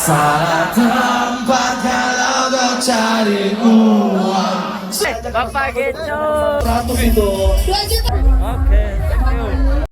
Salah tempat kalau kau cari uang. Bapak Geco. 100 itu. 2 juta. Oke, thank you.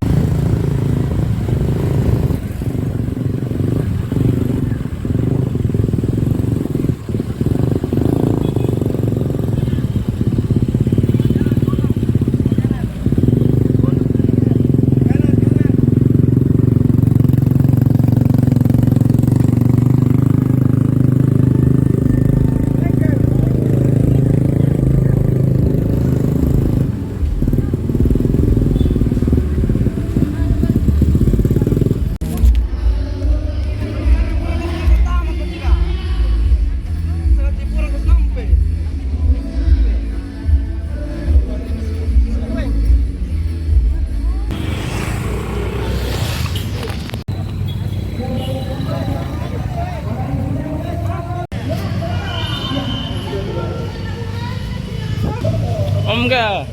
Om enggak?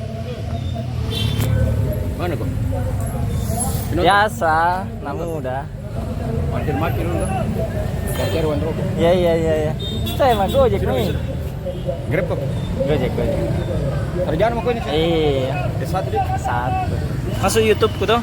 Mana kok? Biasa, namun udah. Makin udah. Cari wan rokok. Iya. Saya mah Gojek nih. Grab kok. Gojek. Kerjaan mau kau ini? Iya, Satu deh. satu. Masuk YouTube ku tuh.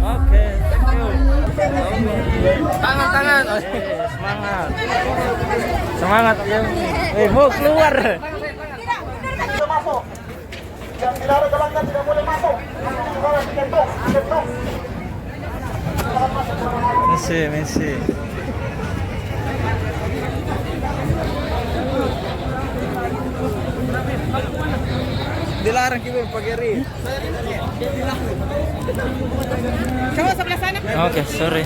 Oke, thank you. Tangan. Semangat. Semangat ya. Mau keluar. Masuk. Yang tidak ada jalankan tidak boleh masuk. Ketuk. Misi. Dilarang kita pakai ri. Coba sebelah sana. Oke, sorry.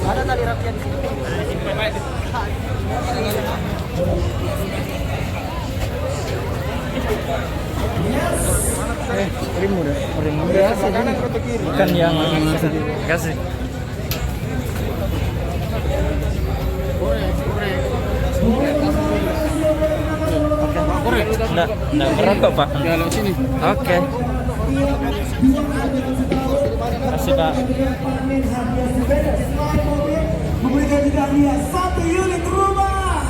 Ada tali rapian di sini. Rim udah. Biasa kanan atau kiri? Bukan yang kasih. Enggak ngerokok Pak. Ya lewat sini. Oke. Kasih Pak. Memberikan juga hadiah 1 unit rumah.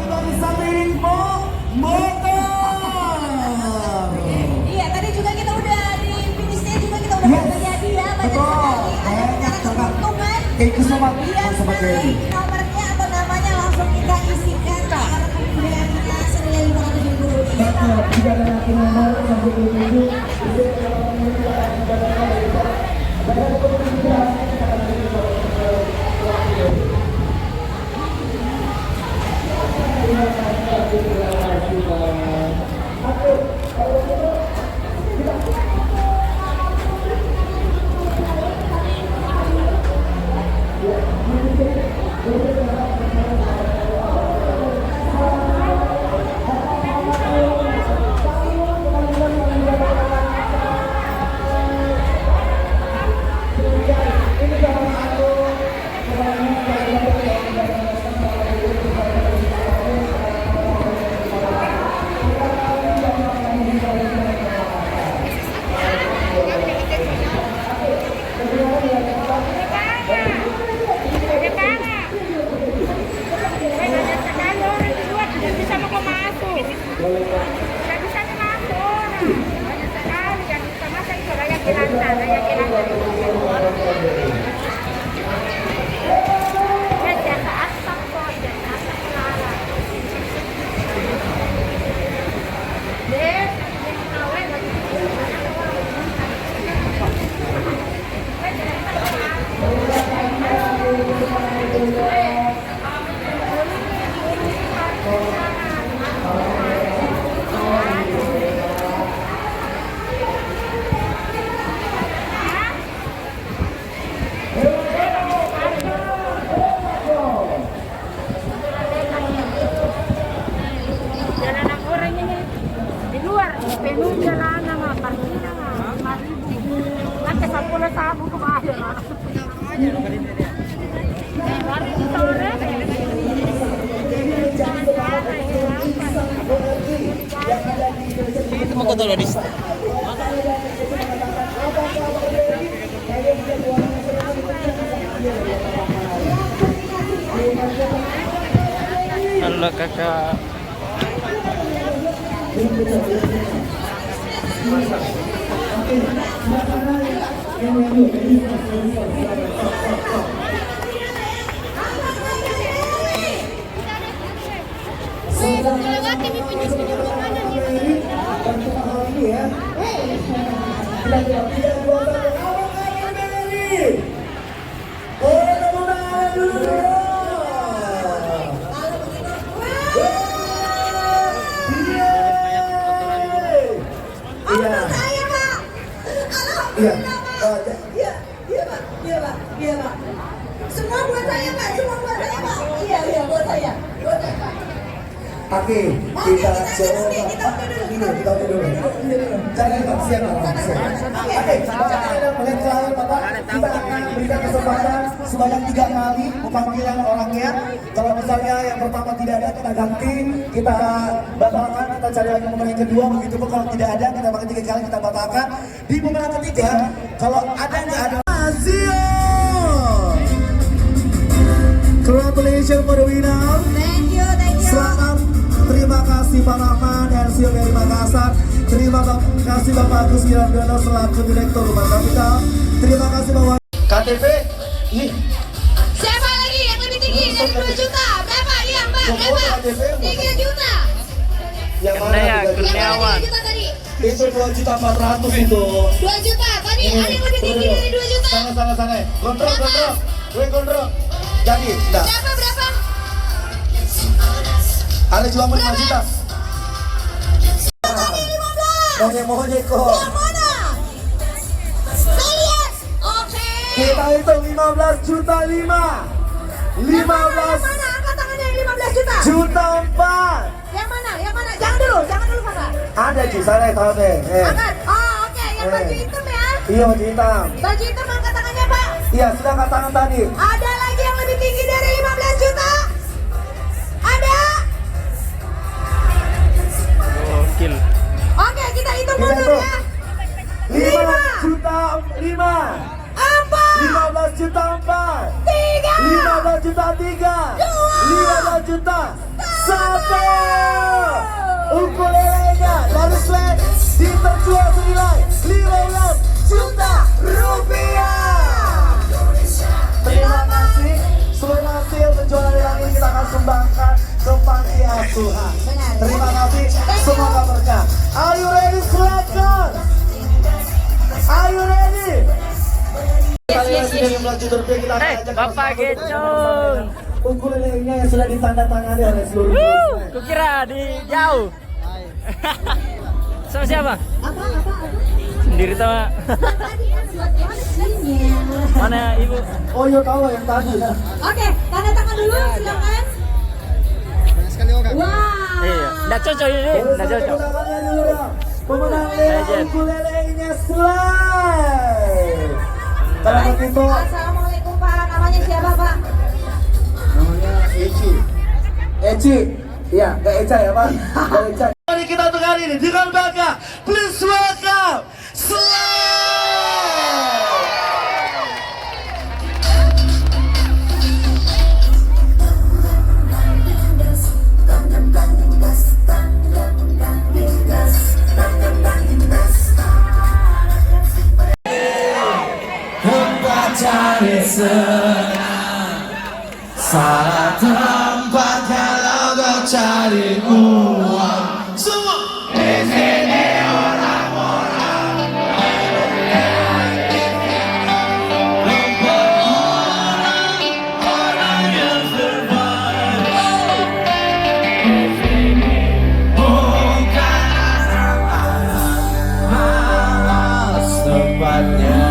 Dari 1 unit motor. Iya, tadi juga kita udah di finishnya juga kita udah bagi hadiah banyak sekali. Ada cara keuntungan. Sobat Iya, Sobat Dewi. nomornya atau namanya langsung kita isikan ke arah pembelian kita senilai 500.000 rupiah. Tidak ada lagi nomor sampai menunggu. kok tuh di halo kakak. Iya. Iya Pak. Semua buat saya Pak, semua buat saya Pak. Iya buat saya. Oke, kita coba. Kita dulu. Jangan siap. Oke, Bapak ada melihat selalu Bapak. Kita akan berikan kesempatan sebanyak 3 kali pemanggilan orangnya. Kalau misalnya yang pertama tidak ada, kita ganti, kita batalkan, kita cari lagi momen yang kedua. Begitu pun kalau tidak ada, kita pakai 3 kali, kita batalkan. Di momen yang ketiga, kalau ada nggak ada. Azio! Congratulations for the winner. Thank you. Selamat, terima kasih Pak Rahman RCO dari Makassar. Terima kasih Bapak Agus Wirabdono selaku Direktur Rumah Kapital. Terima kasih Bapak KTP. Siapa lagi yang lebih tinggi dari 2 juta? Berapa? Iya Mbak, berapa? 3 juta. Yang Mana ya, mana? Kurniawan. 3 juta tadi. Itu 2.400.000 itu. 2 juta. Tadi ada yang lebih tinggi dari 2 juta. Sana. Gondrong. Jadi, enggak. Berapa? Ada cuma 5 juta. Monyet kok. Yang mana? Saya lihat. Oke. Kita hitung 15 juta 5. Yang mana? Angkat tangannya yang 15 juta. Juta 4. Yang mana? Jangan dulu kakak. Ada di sana tahu deh. Angkat. Oh oke, yang baju hitam ya. Iya baju hitam. Baju hitam angkat tangannya Pak. Iya sudah angkat tangan tadi. Ada lagi yang lebih tinggi dari 15 juta? Ada? Gokil. Oke, kita hitung Kita mundur hitung. ya. 5 juta 5. 4, 15 juta 4. 3, 15 juta 3. 15 juta 1. Ukulelenya dari Slang terjual senilai 15 juta rupiah. Terima kasih. Seluruh hasil penjualan yang ini kita akan sumbangkan ke panti asuhan. Terima kasih. Semoga berkah. Are you ready? Silakan. Are you ready? Yes. Kita akan ajak Bapak Gecong. ukulelenya yang sudah ditandatangani oleh seluruh pemain. Kukira di jauh. Sama siapa? Apa? Sendiri sama. Mana ibu? Oh iya tahu yang tadi. Oke, tanda tangan dulu silakan. Wah. Iya, nggak cocok ini, nggak cocok. Tangannya dulu dong. Pemenangnya Legend. ukulelenya Slay. Kalau begitu Assalamualaikum Pak, namanya siapa Pak? namanya Eci. Iya, nggak Eca ya Pak? Nggak Eca. Mari kita untuk hari ini dengan bangga, please welcome Slay. Cari senang, salah tempat kalau kau cari uang. Semua di sini orang-orang yang survive. Di sini bukan malas tempatnya.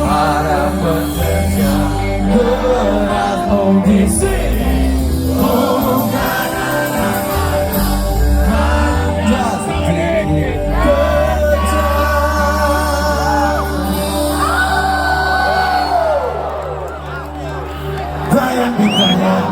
Para pekerja berat di sini bukan anak-anak hanya sedikit kerja. Bayang ditanya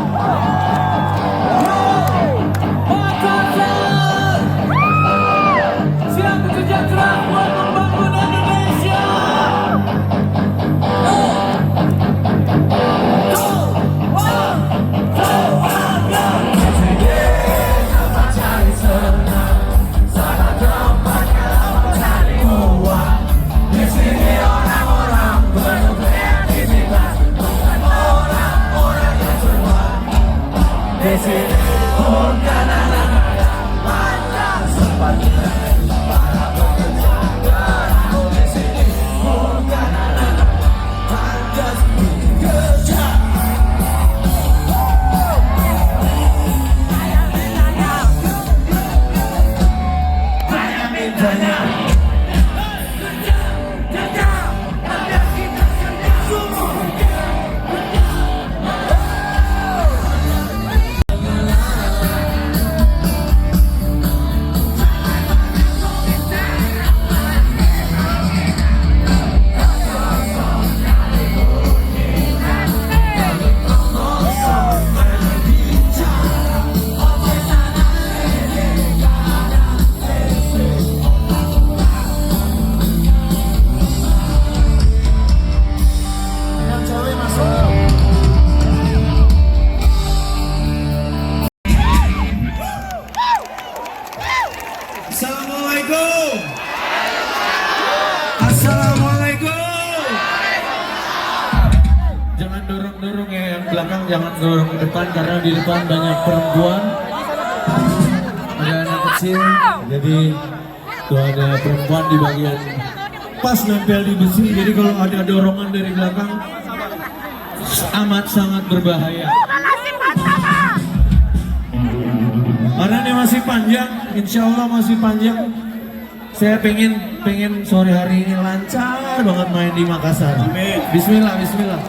Messi. Assalamualaikum. Assalamualaikum. Jangan dorong-dorong ya yang belakang, jangan dorong ke depan karena di depan banyak perempuan. Ada anak kecil, jadi tuh ada perempuan di bagian pas nempel di besi. Jadi kalau ada dorongan dari belakang amat sangat berbahaya. Karena ini masih panjang, insya Allah masih panjang. Saya pengen sore hari ini lancar banget main di Makassar. Bismillah, bismillah.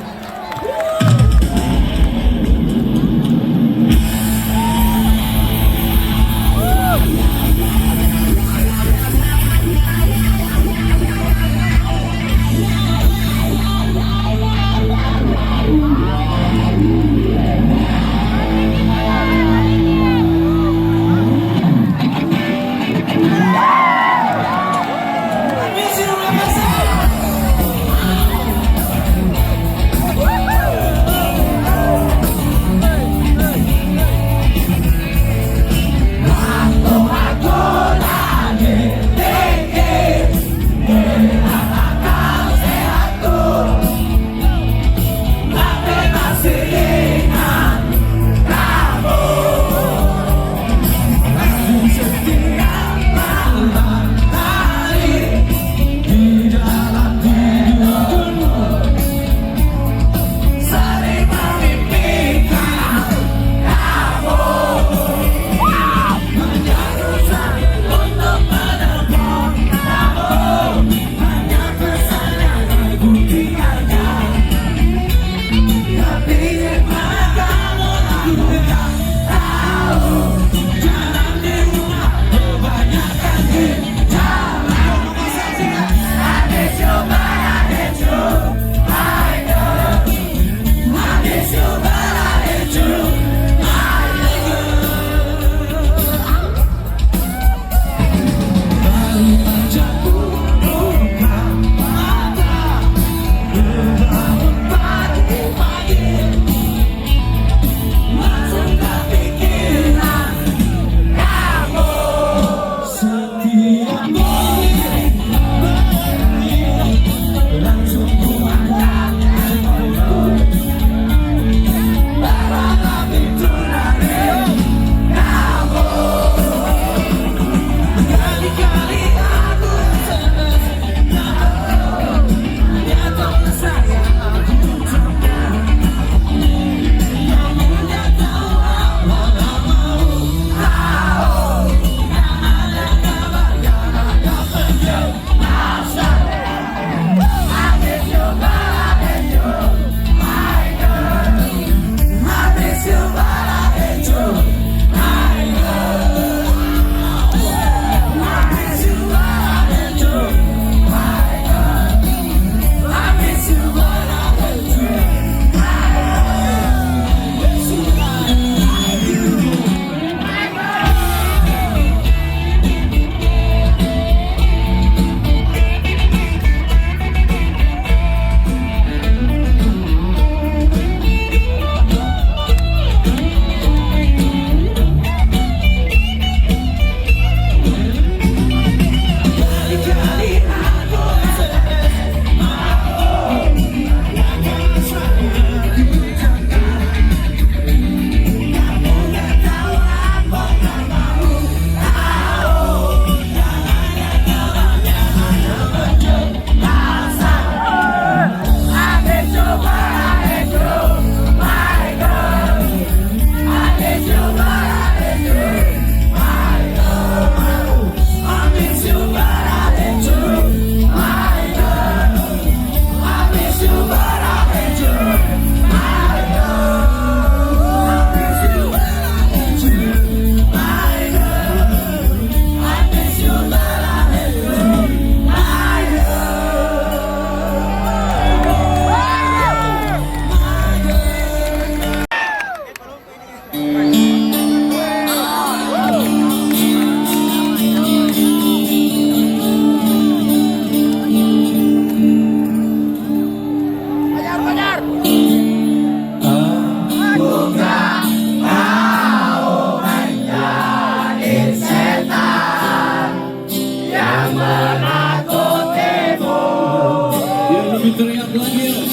Biar lebih teriak lagi yuk.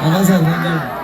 Makassar, thank you.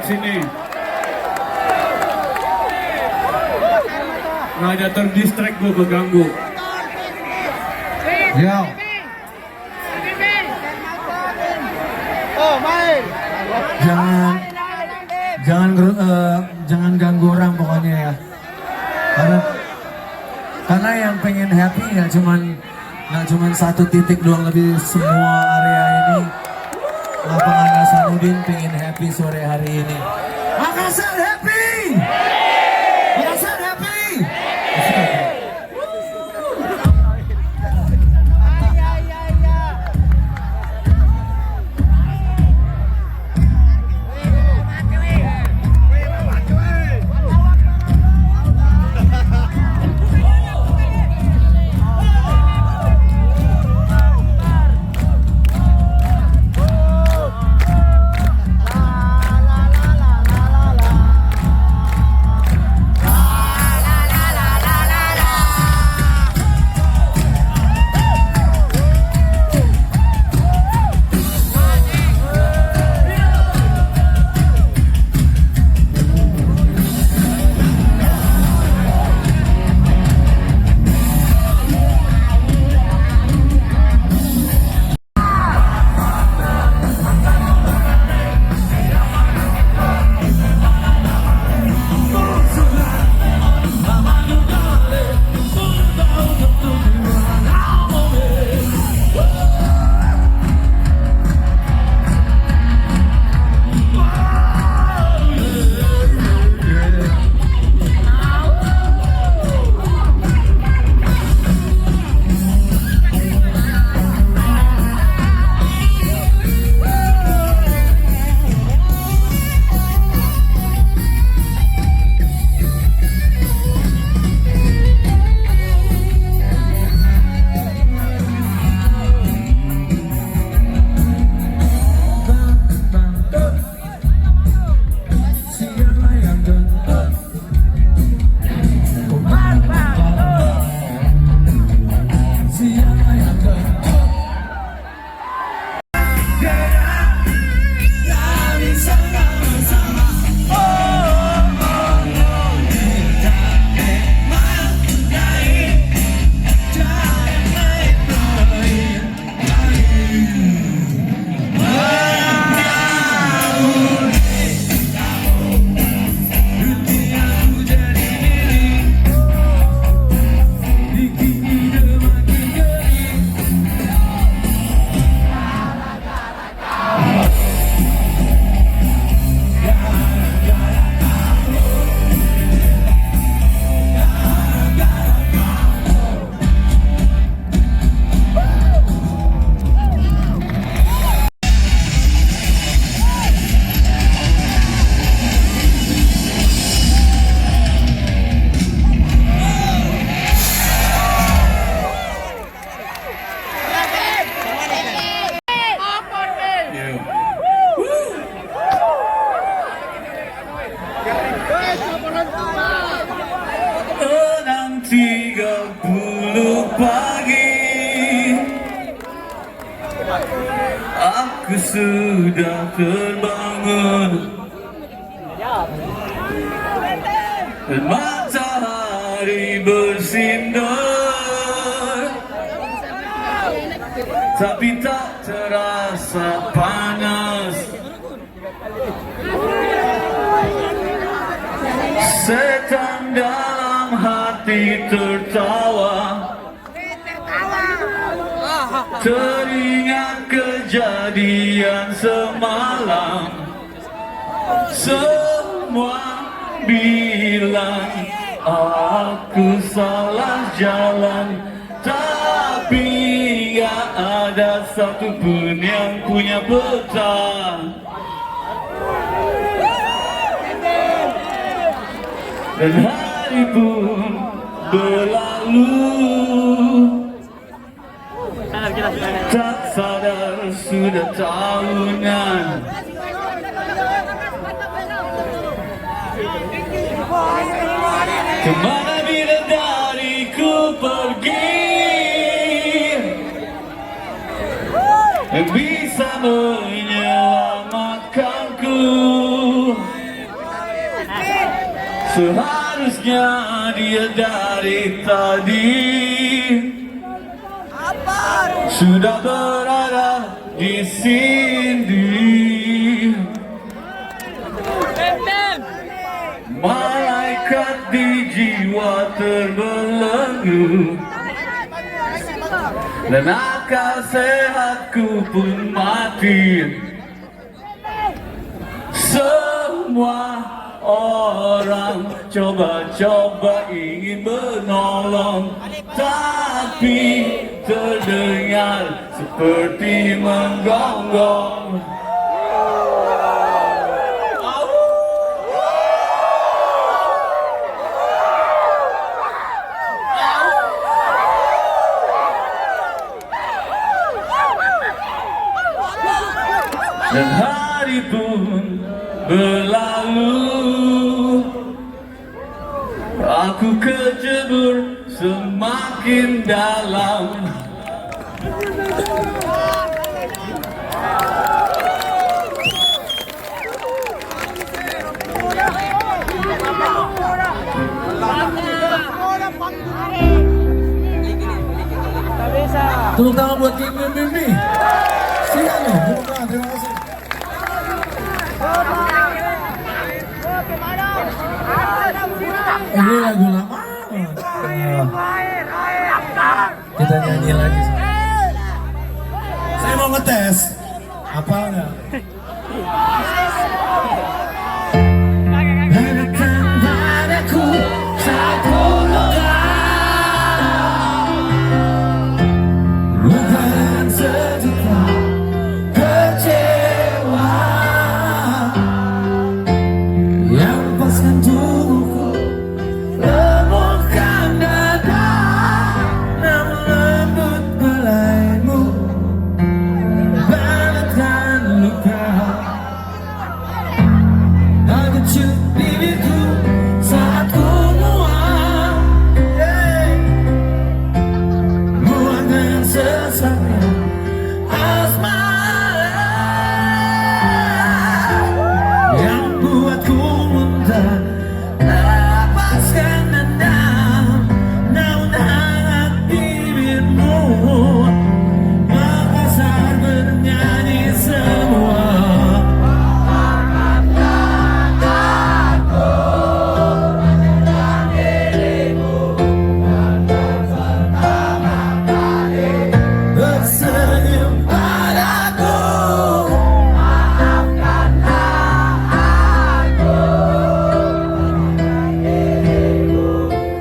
sini. Nggak terdistract gue keganggu. Ya. Jangan ganggu orang pokoknya ya. Karena yang pengen happy nggak cuman satu titik doang, lebih semua area ini. Lapangan Hasanuddin pengen happy sore hari ini. Makassar happy! Makassar happy! Enam 30 pagi, aku sudah terbangun dan matahari bersinar, tapi tak terasa panas. Setan dalam hati tertawa, teringat kejadian semalam. Semua bilang aku salah jalan, tapi gak ada satupun yang punya peta. Dan hari pun berlalu, tak sadar sudah tahunan. Kemana bidadariku pergi yang bisa menyelamatkanku? Seharusnya dia dari tadi sudah berada di sini. Malaikat di jiwa terbelenggu dan akal sehatku pun mati. Semua orang coba-coba ingin menolong, tapi terdengar seperti menggonggong. Dan hari pun berlalu, aku kecebur semakin dalam. Tepuk tangan buat King Mimi. Siap loh, tepuk tangan, terima kasih. Ini lagu lama. Kita nyanyi lagi. Saya mau ngetes. Apa enggak? Datang padaku satu luka, luka yang sejuta kecewa yang paskan tubuhku, lembukan dada, namun lembut belaimu balatkan luka. Tak kecut bibirku saat ku muak, muak dengan sesaknya asmara yang buatku muntah. Lepaskan dendam, namun hangat bibirmu mengkasar bernyanyi semua. Tersenyum padaku,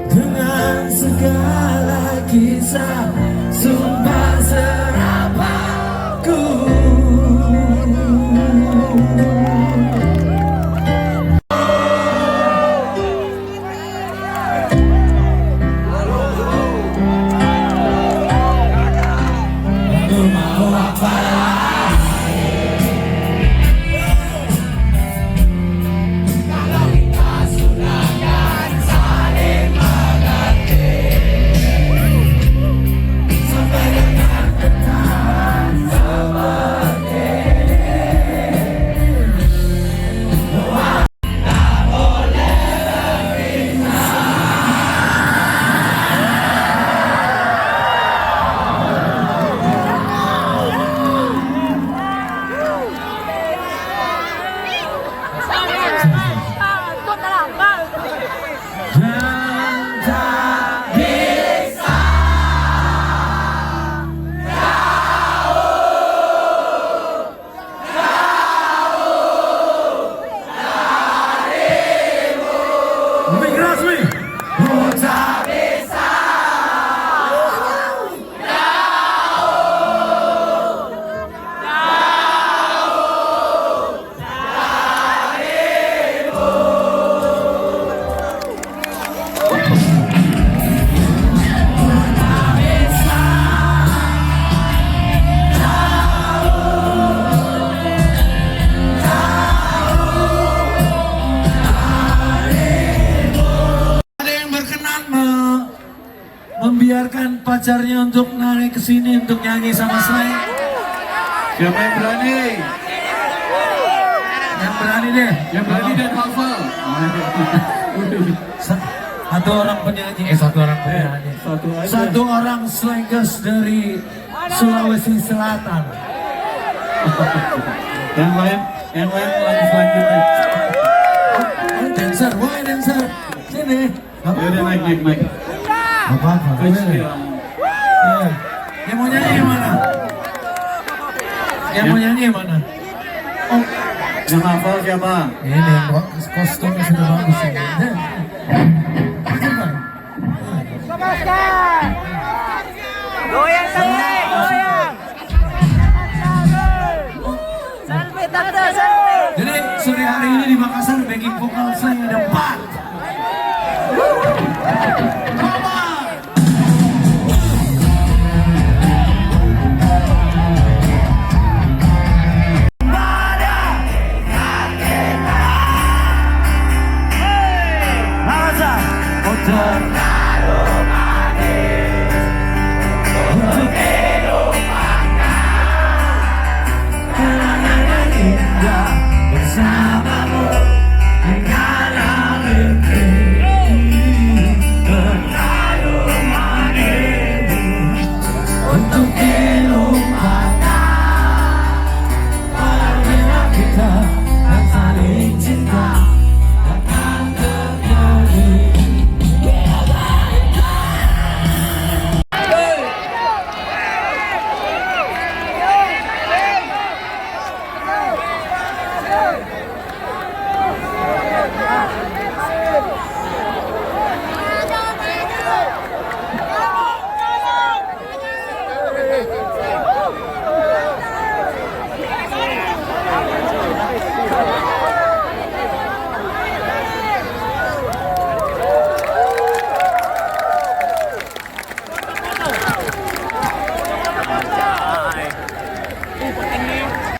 dengan segala kisah sumpah serapahku. Aku mau apa dan tak bisa lebih keras nih. Ku tak bisa membiarkan pacarnya untuk narik ke sini untuk nyanyi sama saya. Siapa yang berani? Yang berani deh. Yang berani dan hafal. Satu orang penyanyi, satu orang penyanyi. Satu orang slankers dari Sulawesi Selatan. Yang lain lagi selanjutnya. Dancer, why dancer? Sini. Yaudah naik. Apa-apa. Ya. Yang mau nyanyi yang mana? Yang mau nyanyi yang mana? Oh, Yang hafal siapa? ini yang kostumnya sudah bagus ini. Goyang tante, goyang. Selfie tante, selfie. Jadi sore hari ini di Makassar backing vokal saya ada 4. Masa,